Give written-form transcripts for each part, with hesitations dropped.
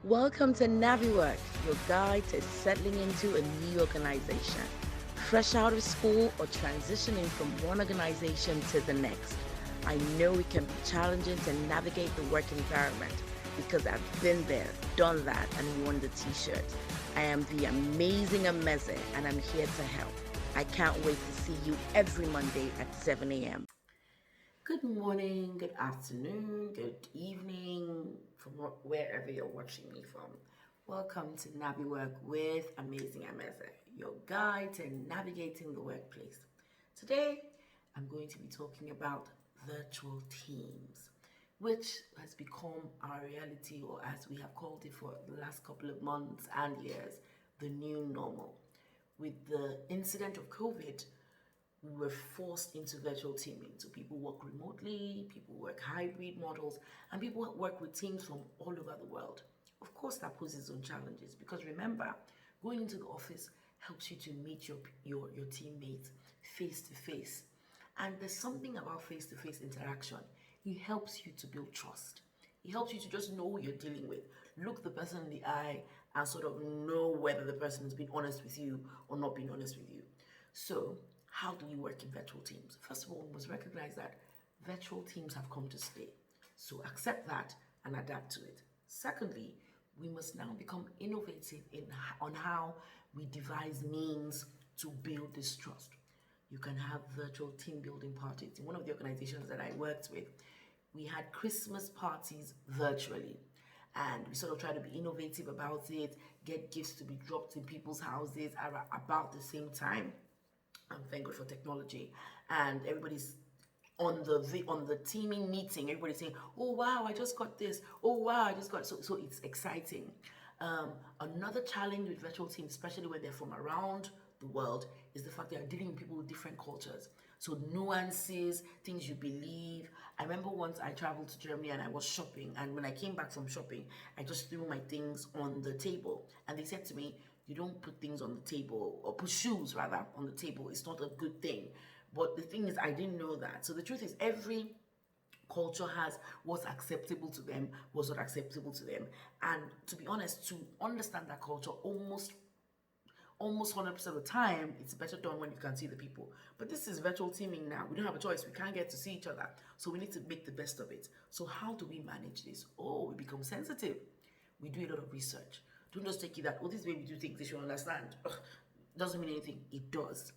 Welcome to NaviWork, your guide to settling into a new organization. Fresh out of school or transitioning from one organization to the next. I know it can be challenging to navigate the work environment because I've been there, done that, and worn the t-shirt. I am the amazing Ameze and I'm here to help. I can't wait to see you every Monday at 7 a.m. Good morning, good afternoon, good evening, from wherever you're watching me from. Welcome to NaviWork with Amazing Ameze, your guide to navigating the workplace. Today, I'm going to be talking about virtual teams, which has become our reality, or as we have called it for the last couple of months and years, the new normal. With the incident of COVID, we were forced into virtual teaming. So people work remotely, people work hybrid models, and people work with teams from all over the world. Of course, that poses its own challenges because remember, going into the office helps you to meet your teammates face to face. And there's something about face to face interaction. It helps you to build trust. It helps you to just know who you're dealing with. Look the person in the eye and sort of know whether the person has been honest with you or not been honest with you. So, how do we work in virtual teams? First of all, we must recognize that virtual teams have come to stay. So accept that and adapt to it. Secondly, we must now become innovative on how we devise means to build this trust. You can have virtual team building parties. In one of the organizations that I worked with, we had Christmas parties virtually. And we sort of try to be innovative about it, get gifts to be dropped in people's houses at about the same time. Thank God for technology, and everybody's on the teaming meeting. Everybody's saying, "Oh wow, I just got this. Oh wow, I just got." So it's exciting. Another challenge with virtual teams, especially when they're from around the world, is the fact that they're dealing with people with different cultures. So nuances, things you believe. I remember once I traveled to Germany and I was shopping, and when I came back from shopping, I just threw my things on the table, and they said to me, you don't put things on the table, or put shoes rather on the table. It's not a good thing. But the thing is, I didn't know that. So the truth is, every culture has what's acceptable to them, what's not acceptable to them. And to be honest, to understand that culture almost 100% of the time, it's better done when you can see the people. But this is virtual teaming now. We don't have a choice. We can't get to see each other. So we need to make the best of it. So how do we manage this? Oh, we become sensitive. We do a lot of research. Don't just take it that, oh, this is the way we do things, they should understand. Ugh, doesn't mean anything. It does.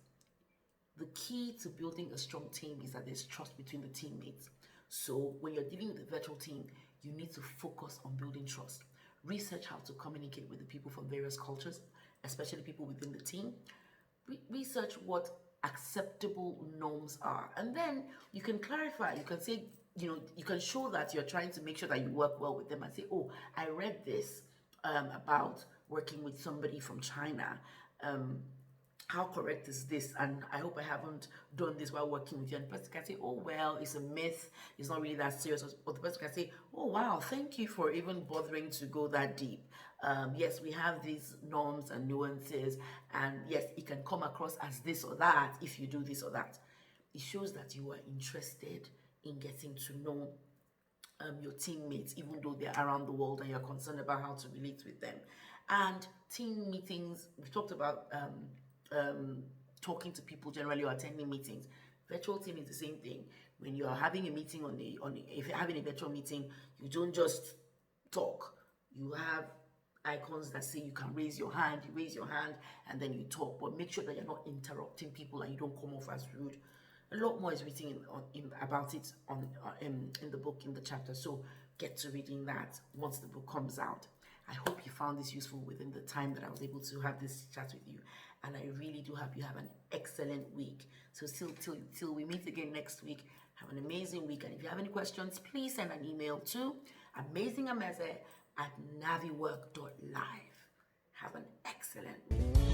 The key to building a strong team is that there's trust between the teammates. So when you're dealing with a virtual team, you need to focus on building trust. Research how to communicate with the people from various cultures, especially people within the team. Research what acceptable norms are. And then you can clarify, you can say, you can show that you're trying to make sure that you work well with them and say, oh, I read this about working with somebody from China. How correct is this? And I hope I haven't done this while working with you. And the person can say, oh, well, it's a myth. It's not really that serious. Or the person can say, oh, wow, thank you for even bothering to go that deep. Yes, we have these norms and nuances. And yes, it can come across as this or that if you do this or that. It shows that you are interested in getting to know your teammates, even though they're around the world, and you're concerned about how to relate with them. And team meetings, we talked about talking to people generally or attending meetings. Virtual team is the same thing. When you are having a meeting if you're having a virtual meeting, you don't just talk. You have icons that say you can raise your hand. You raise your hand and then you talk, but make sure that you're not interrupting people and you don't come off as rude. A lot more is written about it in the book, in the chapter. So get to reading that once the book comes out. I hope you found this useful within the time that I was able to have this chat with you. And I really do hope you have an excellent week. So till we meet again next week, have an amazing week. And if you have any questions, please send an email to amazingameze@naviwork.live. Have an excellent week.